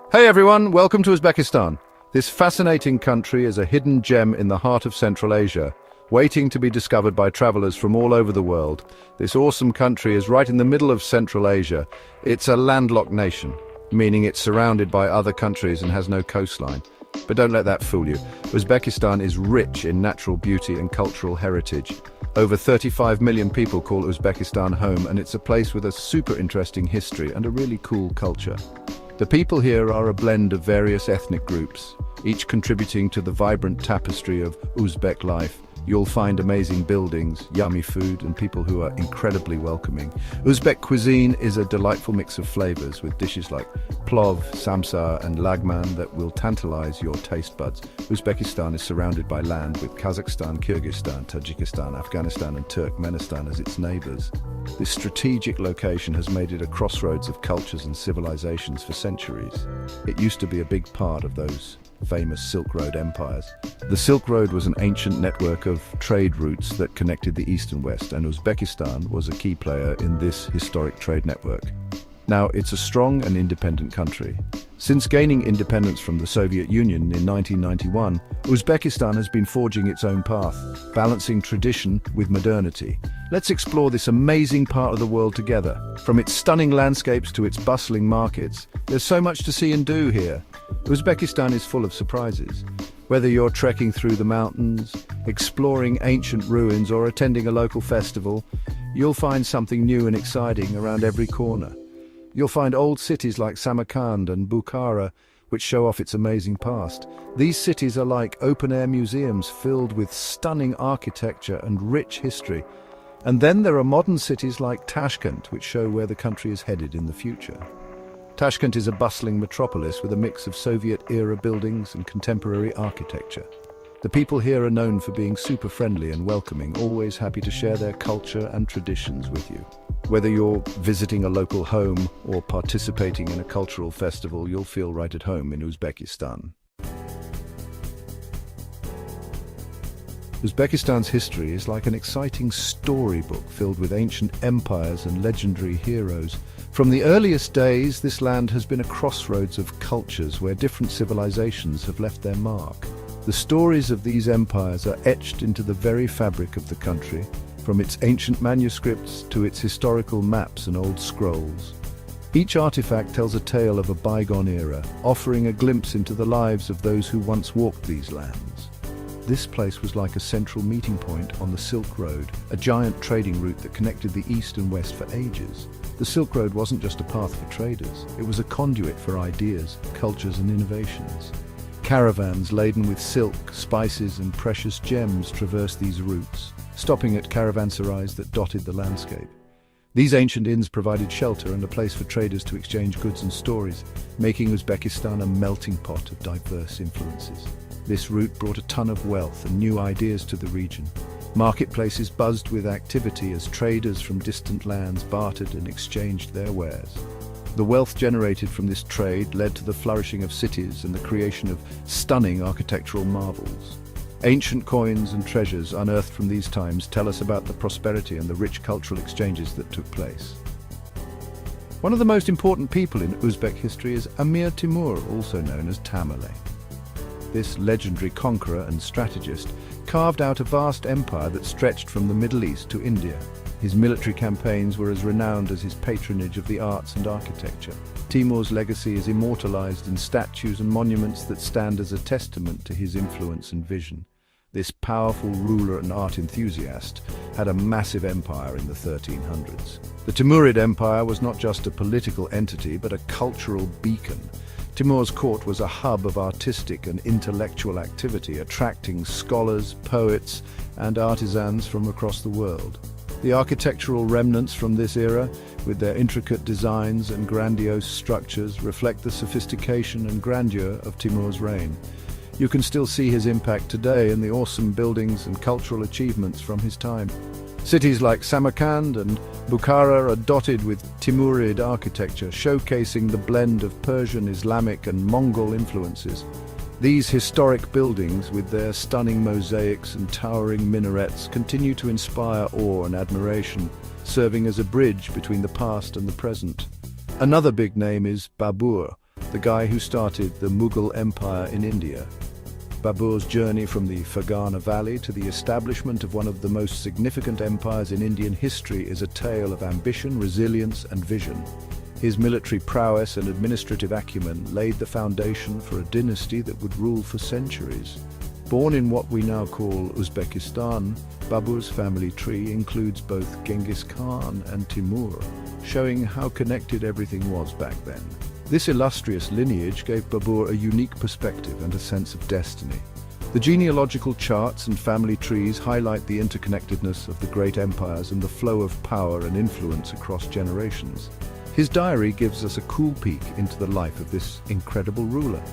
Hey everyone, welcome to Uzbekistan. This fascinating country is a hidden gem in the heart of Central Asia, waiting to be discovered by travelers from all over the world. This awesome country is right in the middle of Central Asia. It's a landlocked nation, meaning it's surrounded by other countries and has no coastline. But don't let that fool you. Uzbekistan is rich in natural beauty and cultural heritage. Over 35 million people call Uzbekistan home, and it's a place with a super interesting history and a really cool culture. The people here are a blend of various ethnic groups, each contributing to the vibrant tapestry of Uzbek life. You'll find amazing buildings, yummy food, and people who are incredibly welcoming. Uzbek cuisine is a delightful mix of flavors with dishes like plov, samsa, and lagman that will tantalize your taste buds. Uzbekistan is surrounded by land with Kazakhstan, Kyrgyzstan, Tajikistan, Afghanistan, and Turkmenistan as its neighbors. This strategic location has made it a crossroads of cultures and civilizations for centuries. It used to be a big part of those famous Silk Road empires. The Silk Road was an ancient network of trade routes that connected the East and West, and Uzbekistan was a key player in this historic trade network. Now, it's a strong and independent country. Since gaining independence from the Soviet Union in 1991, Uzbekistan has been forging its own path, balancing tradition with modernity. Let's explore this amazing part of the world together. From its stunning landscapes to its bustling markets, there's so much to see and do here. Uzbekistan is full of surprises. Whether you're trekking through the mountains, exploring ancient ruins, or attending a local festival, you'll find something new and exciting around every corner. You'll find old cities like Samarkand and Bukhara, which show off its amazing past. These cities are like open-air museums filled with stunning architecture and rich history. And then there are modern cities like Tashkent, which show where the country is headed in the future. Tashkent is a bustling metropolis with a mix of Soviet-era buildings and contemporary architecture. The people here are known for being super friendly and welcoming, always happy to share their culture and traditions with you. Whether you're visiting a local home or participating in a cultural festival, you'll feel right at home in Uzbekistan. Uzbekistan's history is like an exciting storybook filled with ancient empires and legendary heroes. From the earliest days, this land has been a crossroads of cultures where different civilizations have left their mark. The stories of these empires are etched into the very fabric of the country, from its ancient manuscripts to its historical maps and old scrolls. Each artifact tells a tale of a bygone era, offering a glimpse into the lives of those who once walked these lands. This place was like a central meeting point on the Silk Road, a giant trading route that connected the East and West for ages. The Silk Road wasn't just a path for traders, it was a conduit for ideas, cultures and innovations. Caravans laden with silk, spices and precious gems traversed these routes, stopping at caravanserais that dotted the landscape. These ancient inns provided shelter and a place for traders to exchange goods and stories, making Uzbekistan a melting pot of diverse influences. This route brought a ton of wealth and new ideas to the region. Marketplaces buzzed with activity as traders from distant lands bartered and exchanged their wares. The wealth generated from this trade led to the flourishing of cities and the creation of stunning architectural marvels. Ancient coins and treasures unearthed from these times tell us about the prosperity and the rich cultural exchanges that took place. One of the most important people in Uzbek history is Emir Timur, also known as Tamerlane. This legendary conqueror and strategist carved out a vast empire that stretched from the Middle East to India. His military campaigns were as renowned as his patronage of the arts and architecture. Timur's legacy is immortalized in statues and monuments that stand as a testament to his influence and vision. This powerful ruler and art enthusiast had a massive empire in the 1300s. The Timurid Empire was not just a political entity, but a cultural beacon. Timur's court was a hub of artistic and intellectual activity, attracting scholars, poets, and artisans from across the world. The architectural remnants from this era, with their intricate designs and grandiose structures, reflect the sophistication and grandeur of Timur's reign. You can still see his impact today in the awesome buildings and cultural achievements from his time. Cities like Samarkand and Bukhara are dotted with Timurid architecture, showcasing the blend of Persian, Islamic and Mongol influences. These historic buildings, with their stunning mosaics and towering minarets, continue to inspire awe and admiration, serving as a bridge between the past and the present. Another big name is Babur, the guy who started the Mughal Empire in India. Babur's journey from the Fergana Valley to the establishment of one of the most significant empires in Indian history is a tale of ambition, resilience, and vision. His military prowess and administrative acumen laid the foundation for a dynasty that would rule for centuries. Born in what we now call Uzbekistan, Babur's family tree includes both Genghis Khan and Timur, showing how connected everything was back then. This illustrious lineage gave Babur a unique perspective and a sense of destiny. The genealogical charts and family trees highlight the interconnectedness of the great empires and the flow of power and influence across generations. His diary gives us a cool peek into the life of this incredible ruler.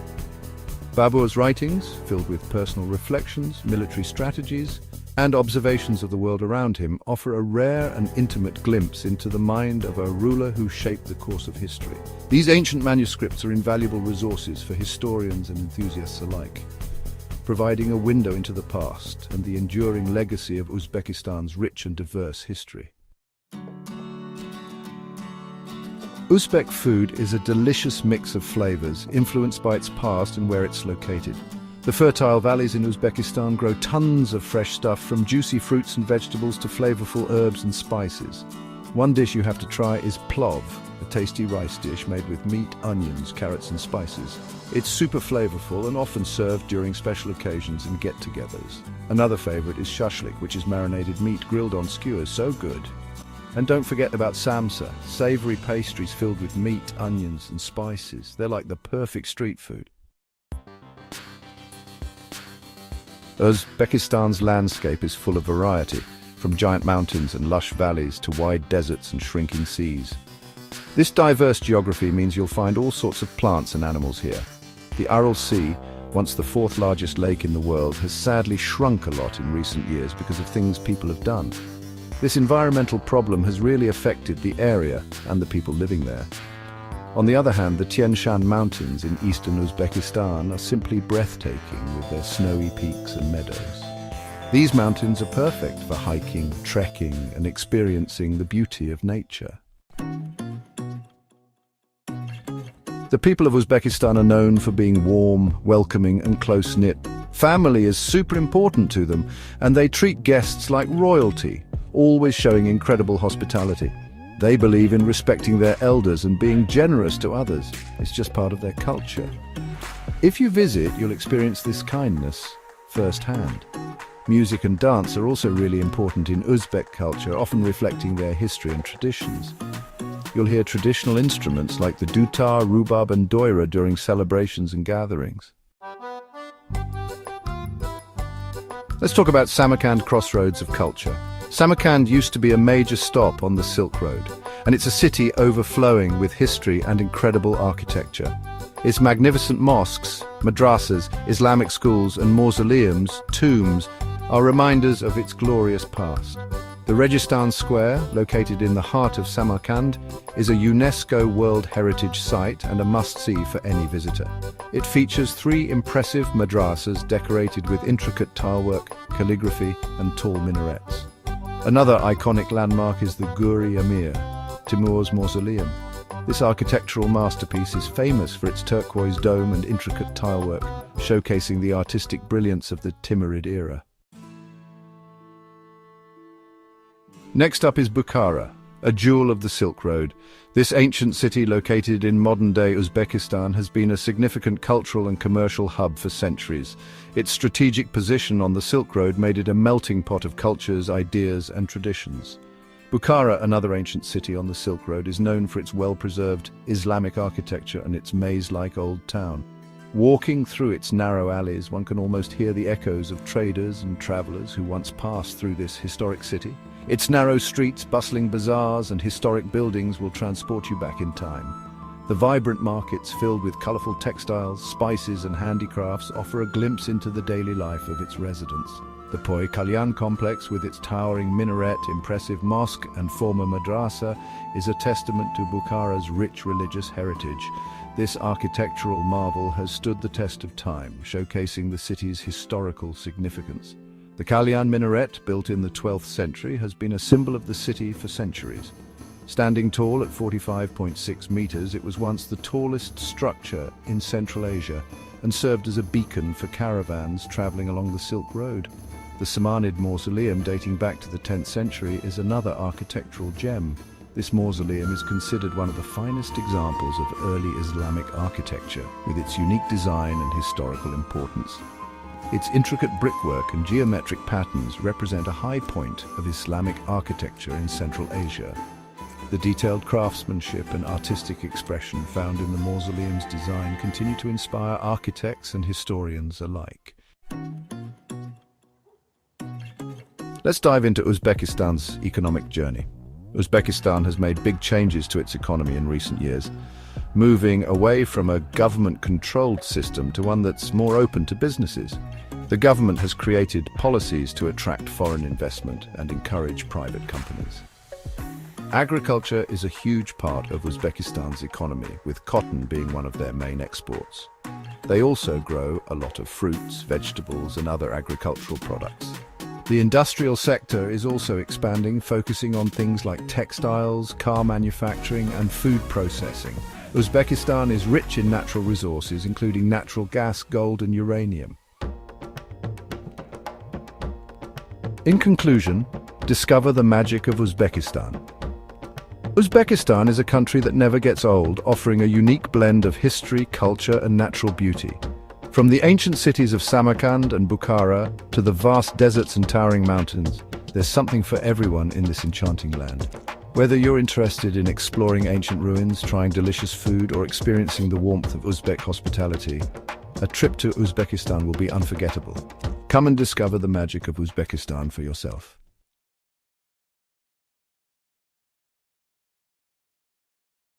Babur's writings, filled with personal reflections, military strategies, and observations of the world around him, offer a rare and intimate glimpse into the mind of a ruler who shaped the course of history. These ancient manuscripts are invaluable resources for historians and enthusiasts alike, providing a window into the past and the enduring legacy of Uzbekistan's rich and diverse history. Uzbek food is a delicious mix of flavors, influenced by its past and where it's located. The fertile valleys in Uzbekistan grow tons of fresh stuff, from juicy fruits and vegetables to flavorful herbs and spices. One dish you have to try is plov, a tasty rice dish made with meat, onions, carrots and spices. It's super flavorful and often served during special occasions and get-togethers. Another favorite is shashlik, which is marinated meat grilled on skewers. So good. And don't forget about samsa, savory pastries filled with meat, onions and spices. They're like the perfect street food. Uzbekistan's landscape is full of variety, from giant mountains and lush valleys to wide deserts and shrinking seas. This diverse geography means you'll find all sorts of plants and animals here. The Aral Sea, once the fourth largest lake in the world, has sadly shrunk a lot in recent years because of things people have done. This environmental problem has really affected the area and the people living there. On the other hand, the Tian Shan Mountains in eastern Uzbekistan are simply breathtaking with their snowy peaks and meadows. These mountains are perfect for hiking, trekking, and experiencing the beauty of nature. The people of Uzbekistan are known for being warm, welcoming, and close-knit. Family is super important to them, and they treat guests like royalty, always showing incredible hospitality. They believe in respecting their elders and being generous to others. It's just part of their culture. If you visit, you'll experience this kindness firsthand. Music and dance are also really important in Uzbek culture, often reflecting their history and traditions. You'll hear traditional instruments like the dutar, rubab and doira during celebrations and gatherings. Let's talk about Samarkand, crossroads of culture. Samarkand used to be a major stop on the Silk Road, and it's a city overflowing with history and incredible architecture. Its magnificent mosques, madrasas, Islamic schools and mausoleums, tombs, are reminders of its glorious past. The Registan Square, located in the heart of Samarkand, is a UNESCO World Heritage Site and a must-see for any visitor. It features 3 impressive madrasas decorated with intricate tilework, calligraphy and tall minarets. Another iconic landmark is the Guri Amir, Timur's mausoleum. This architectural masterpiece is famous for its turquoise dome and intricate tilework, showcasing the artistic brilliance of the Timurid era. Next up is Bukhara, a jewel of the Silk Road. This ancient city, located in modern-day Uzbekistan, has been a significant cultural and commercial hub for centuries. Its strategic position on the Silk Road made it a melting pot of cultures, ideas, and traditions. Bukhara, another ancient city on the Silk Road, is known for its well-preserved Islamic architecture and its maze-like old town. Walking through its narrow alleys, one can almost hear the echoes of traders and travelers who once passed through this historic city. Its narrow streets, bustling bazaars, and historic buildings will transport you back in time. The vibrant markets, filled with colorful textiles, spices, and handicrafts, offer a glimpse into the daily life of its residents. The Poi Kalyan complex, with its towering minaret, impressive mosque, and former madrasa, is a testament to Bukhara's rich religious heritage. This architectural marvel has stood the test of time, showcasing the city's historical significance. The Kalyan minaret, built in the 12th century, has been a symbol of the city for centuries. Standing tall at 45.6 meters, it was once the tallest structure in Central Asia and served as a beacon for caravans traveling along the Silk Road. The Samarkand mausoleum, dating back to the 10th century, is another architectural gem. This mausoleum is considered one of the finest examples of early Islamic architecture, with its unique design and historical importance. Its intricate brickwork and geometric patterns represent a high point of Islamic architecture in Central Asia. The detailed craftsmanship and artistic expression found in the mausoleum's design continue to inspire architects and historians alike. Let's dive into Uzbekistan's economic journey. Uzbekistan has made big changes to its economy in recent years, moving away from a government-controlled system to one that's more open to businesses. The government has created policies to attract foreign investment and encourage private companies. Agriculture is a huge part of Uzbekistan's economy, with cotton being one of their main exports. They also grow a lot of fruits, vegetables, and other agricultural products. The industrial sector is also expanding, focusing on things like textiles, car manufacturing, and food processing. Uzbekistan is rich in natural resources, including natural gas, gold, and uranium. In conclusion, discover the magic of Uzbekistan. Uzbekistan is a country that never gets old, offering a unique blend of history, culture, and natural beauty. From the ancient cities of Samarkand and Bukhara to the vast deserts and towering mountains, there's something for everyone in this enchanting land. Whether you're interested in exploring ancient ruins, trying delicious food, or experiencing the warmth of Uzbek hospitality, a trip to Uzbekistan will be unforgettable. Come and discover the magic of Uzbekistan for yourself.